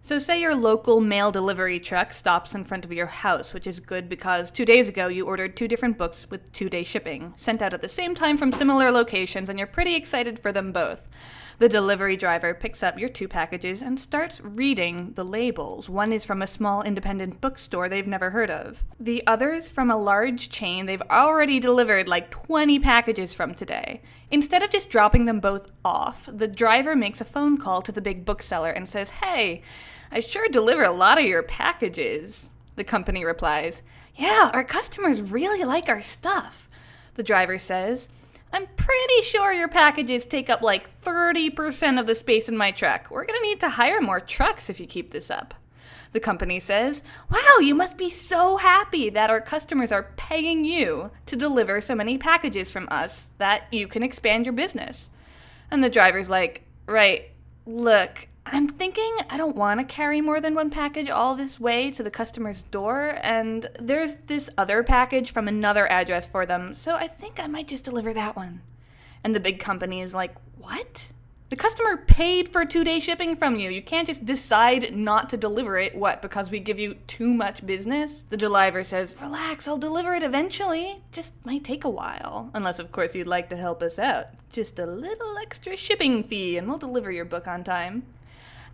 So say your local mail delivery truck stops in front of your house, which is good because 2 days ago you ordered 2 different books with 2-day shipping, sent out at the same time from similar locations, and you're pretty excited for them both. The delivery driver picks up your 2 packages and starts reading the labels. One is from a small independent bookstore they've never heard of. The other is from a large chain they've already delivered like 20 packages from today. Instead of just dropping them both off, the driver makes a phone call to the big bookseller and says, "Hey, I sure deliver a lot of your packages." The company replies, "Yeah, our customers really like our stuff." The driver says, "I'm pretty sure your packages take up like 30% of the space in my truck. We're going to need to hire more trucks if you keep this up." The company says, "Wow, you must be so happy that our customers are paying you to deliver so many packages from us that you can expand your business." And the driver's like, "Right, look, I'm thinking I don't want to carry more than 1 package all this way to the customer's door, and there's this other package from another address for them, so I think I might just deliver that one." And the big company is like, "What? The customer paid for 2-day shipping from you. You can't just decide not to deliver it, because we give you too much business?" The driver says, "Relax, I'll deliver it eventually. Just might take a while. Unless, of course, you'd like to help us out. Just a little extra shipping fee, and we'll deliver your book on time."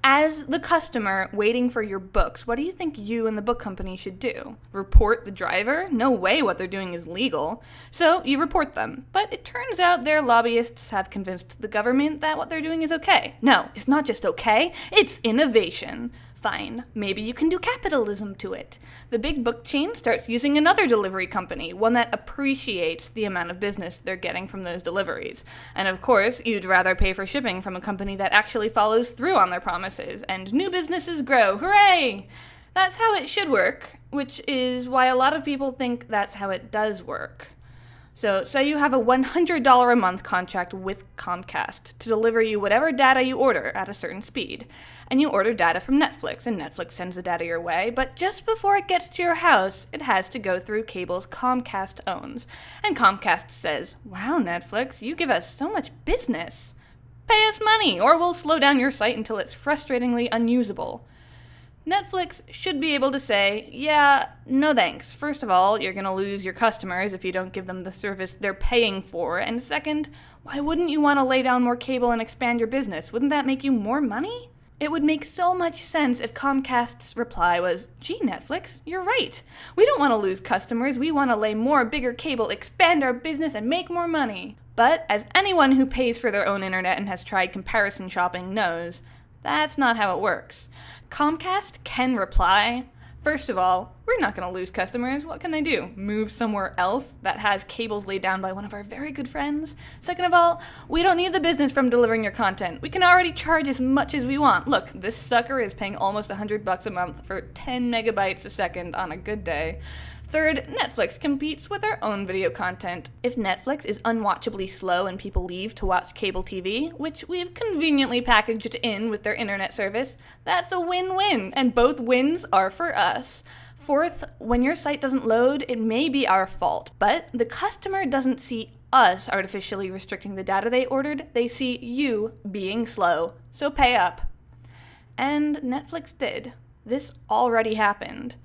As the customer waiting for your books, what do you think you and the book company should do? Report the driver? No way what they're doing is legal. So you report them. But it turns out their lobbyists have convinced the government that what they're doing is okay. No, it's not just okay, it's innovation. Fine, maybe you can do capitalism to it. The big book chain starts using another delivery company, one that appreciates the amount of business they're getting from those deliveries. And of course, you'd rather pay for shipping from a company that actually follows through on their promises, and new businesses grow. Hooray! That's how it should work, which is why a lot of people think that's how it does work. So say you have a $100 a month contract with Comcast to deliver you whatever data you order at a certain speed. And you order data from Netflix, and Netflix sends the data your way, but just before it gets to your house, it has to go through cables Comcast owns. And Comcast says, "Wow, Netflix, you give us so much business. Pay us money, or we'll slow down your site until it's frustratingly unusable." Netflix should be able to say, "Yeah, no thanks. First of all, you're going to lose your customers if you don't give them the service they're paying for. And second, why wouldn't you want to lay down more cable and expand your business? Wouldn't that make you more money?" It would make so much sense if Comcast's reply was, "Gee, Netflix, you're right. We don't want to lose customers. We want to lay more bigger cable, expand our business, and make more money." But as anyone who pays for their own internet and has tried comparison shopping knows, that's not how it works. Comcast can reply, "First of all, we're not going to lose customers. What can they do? Move somewhere else that has cables laid down by one of our very good friends? Second of all, we don't need the business from delivering your content. We can already charge as much as we want. Look, this sucker is paying almost $100 a month for 10 megabytes a second on a good day. Third, Netflix competes with their own video content. If Netflix is unwatchably slow and people leave to watch cable TV, which we've conveniently packaged in with their internet service, that's a win-win, and both wins are for us. Fourth, when your site doesn't load, it may be our fault, but the customer doesn't see us artificially restricting the data they ordered, they see you being slow, so pay up." And Netflix did. This already happened.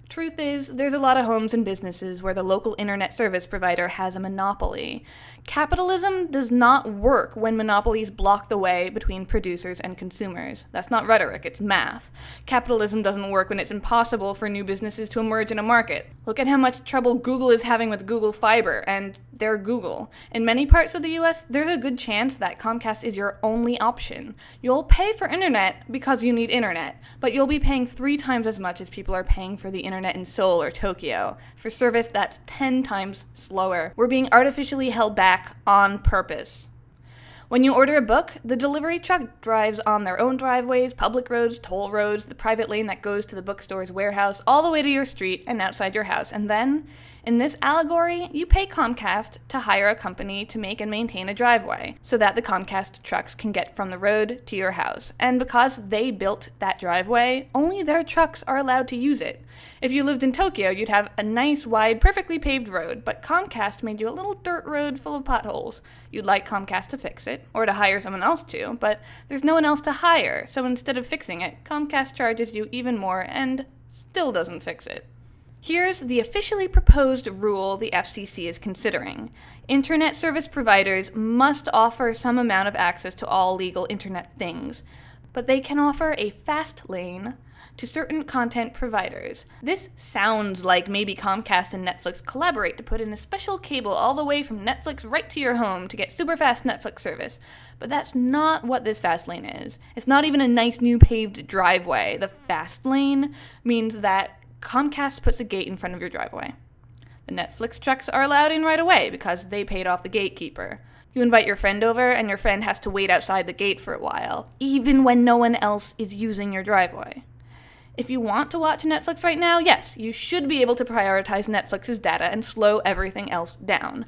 Truth is, there's a lot of homes and businesses where the local internet service provider has a monopoly. Capitalism does not work when monopolies block the way between producers and consumers. That's not rhetoric, it's math. Capitalism doesn't work when it's impossible for new businesses to emerge in a market. Look at how much trouble Google is having with Google Fiber, and they're Google. In many parts of the US, there's a good chance that Comcast is your only option. You'll pay for internet because you need internet, but you'll be paying 3 times as much as people are paying for the internet in Seoul or Tokyo, for service that's 10 times slower. We're being artificially held back on purpose. When you order a book, the delivery truck drives on their own driveways, public roads, toll roads, the private lane that goes to the bookstore's warehouse, all the way to your street and outside your house, and then In this allegory, you pay Comcast to hire a company to make and maintain a driveway so that the Comcast trucks can get from the road to your house. And because they built that driveway, only their trucks are allowed to use it. If you lived in Tokyo, you'd have a nice, wide, perfectly paved road, but Comcast made you a little dirt road full of potholes. You'd like Comcast to fix it, or to hire someone else to, but there's no one else to hire, so instead of fixing it, Comcast charges you even more and still doesn't fix it. Here's the officially proposed rule the FCC is considering. Internet service providers must offer some amount of access to all legal internet things, but they can offer a fast lane to certain content providers. This sounds like maybe Comcast and Netflix collaborate to put in a special cable all the way from Netflix right to your home to get super fast Netflix service. But that's not what this fast lane is. It's not even a nice new paved driveway. The fast lane means that Comcast puts a gate in front of your driveway. The Netflix trucks are allowed in right away because they paid off the gatekeeper. You invite your friend over and your friend has to wait outside the gate for a while, even when no one else is using your driveway. If you want to watch Netflix right now, yes, you should be able to prioritize Netflix's data and slow everything else down.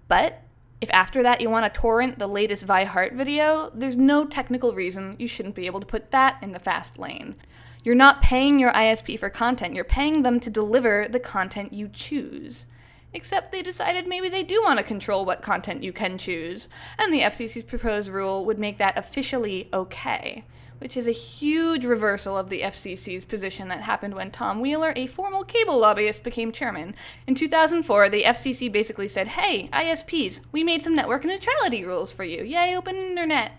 But if after that you want to torrent the latest Vi Heart video, there's no technical reason you shouldn't be able to put that in the fast lane. You're not paying your ISP for content, you're paying them to deliver the content you choose. Except they decided maybe they do want to control what content you can choose, and the FCC's proposed rule would make that officially okay, which is a huge reversal of the FCC's position that happened when Tom Wheeler, a former cable lobbyist, became chairman. In 2004, the FCC basically said, hey, ISPs, we made some network neutrality rules for you. Yay, open internet.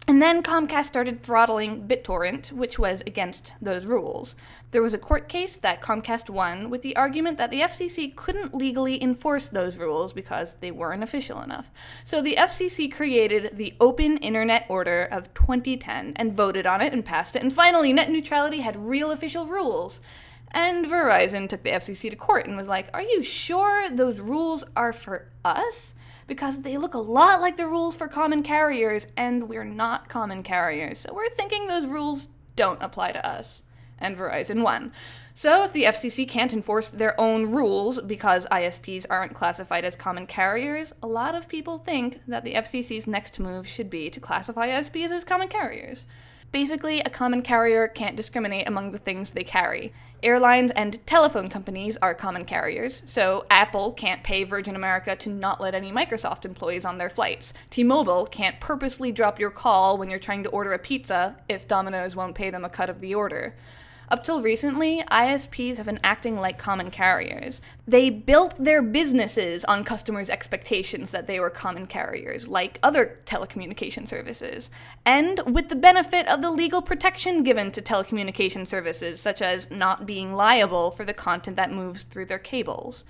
And then Comcast started throttling BitTorrent, which was against those rules. There was a court case that Comcast won with the argument that the FCC couldn't legally enforce those rules because they weren't official enough. So the FCC created the Open Internet Order of 2010 and voted on it and passed it, and finally net neutrality had real official rules. And Verizon took the FCC to court and was like, are you sure those rules are for us? Because they look a lot like the rules for common carriers, and we're not common carriers, so we're thinking those rules don't apply to us. And Verizon won. So if the FCC can't enforce their own rules because ISPs aren't classified as common carriers, a lot of people think that the FCC's next move should be to classify ISPs as common carriers. Basically, a common carrier can't discriminate among the things they carry. Airlines and telephone companies are common carriers, so Apple can't pay Virgin America to not let any Microsoft employees on their flights. T-Mobile can't purposely drop your call when you're trying to order a pizza if Domino's won't pay them a cut of the order. Up till recently, ISPs have been acting like common carriers. They built their businesses on customers' expectations that they were common carriers, like other telecommunication services, and with the benefit of the legal protection given to telecommunication services, such as not being liable for the content that moves through their cables.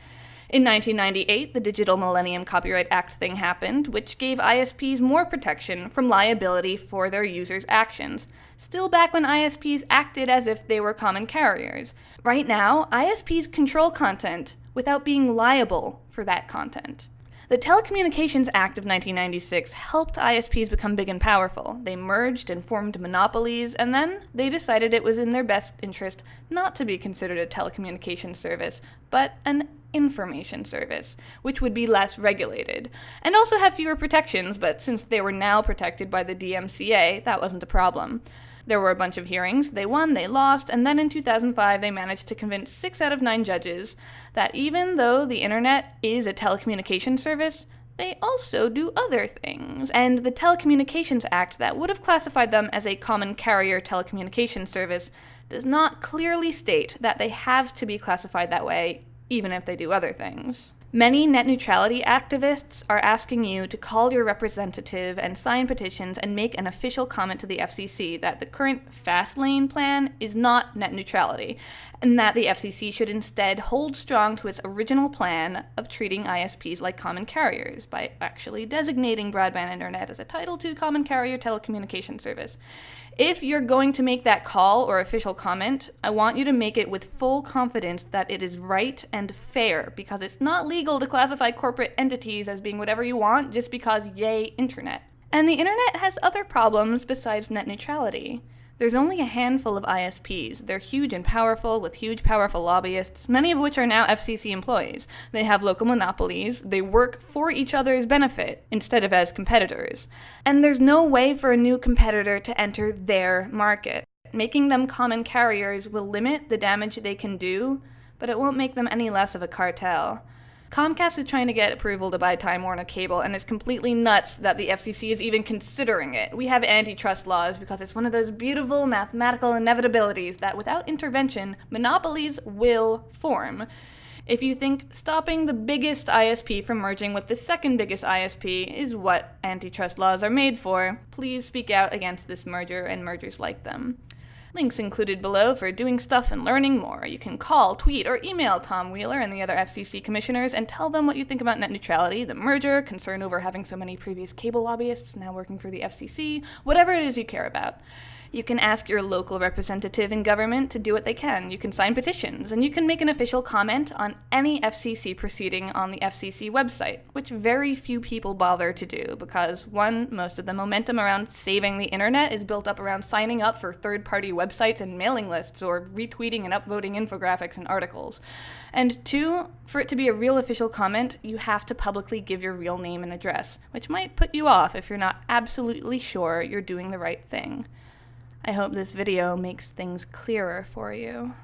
In 1998, the Digital Millennium Copyright Act thing happened, which gave ISPs more protection from liability for their users' actions, still back when ISPs acted as if they were common carriers. Right now, ISPs control content without being liable for that content. The Telecommunications Act of 1996 helped ISPs become big and powerful. They merged and formed monopolies, and then they decided it was in their best interest not to be considered a telecommunications service, but an information service, which would be less regulated, and also have fewer protections, but since they were now protected by the DMCA, that wasn't a problem. There were a bunch of hearings, they won, they lost, and then in 2005 they managed to convince 6 out of 9 judges that even though the internet is a telecommunications service, they also do other things, and the Telecommunications Act that would have classified them as a common carrier telecommunications service does not clearly state that they have to be classified that way, even if they do other things. Many net neutrality activists are asking you to call your representative and sign petitions and make an official comment to the FCC that the current fast lane plan is not net neutrality, and that the FCC should instead hold strong to its original plan of treating ISPs like common carriers by actually designating broadband internet as a Title II common carrier telecommunication service. If you're going to make that call or official comment, I want you to make it with full confidence that it is right and fair, because it's not legal to classify corporate entities as being whatever you want just because yay internet. And the internet has other problems besides net neutrality. There's only a handful of ISPs. They're huge and powerful, with huge, powerful lobbyists, many of which are now FCC employees. They have local monopolies. They work for each other's benefit instead of as competitors. And there's no way for a new competitor to enter their market. Making them common carriers will limit the damage they can do, but it won't make them any less of a cartel. Comcast is trying to get approval to buy Time Warner Cable, and it's completely nuts that the FCC is even considering it. We have antitrust laws because it's one of those beautiful mathematical inevitabilities that without intervention, monopolies will form. If you think stopping the biggest ISP from merging with the second biggest ISP is what antitrust laws are made for, please speak out against this merger and mergers like them. Links included below for doing stuff and learning more. You can call, tweet, or email Tom Wheeler and the other FCC commissioners and tell them what you think about net neutrality, the merger, concern over having so many previous cable lobbyists now working for the FCC, whatever it is you care about. You can ask your local representative in government to do what they can. You can sign petitions, and you can make an official comment on any FCC proceeding on the FCC website, which very few people bother to do because, one, most of the momentum around saving the internet is built up around signing up for third-party websites and mailing lists or retweeting and upvoting infographics and articles. And two, for it to be a real official comment, you have to publicly give your real name and address, which might put you off if you're not absolutely sure you're doing the right thing. I hope this video makes things clearer for you.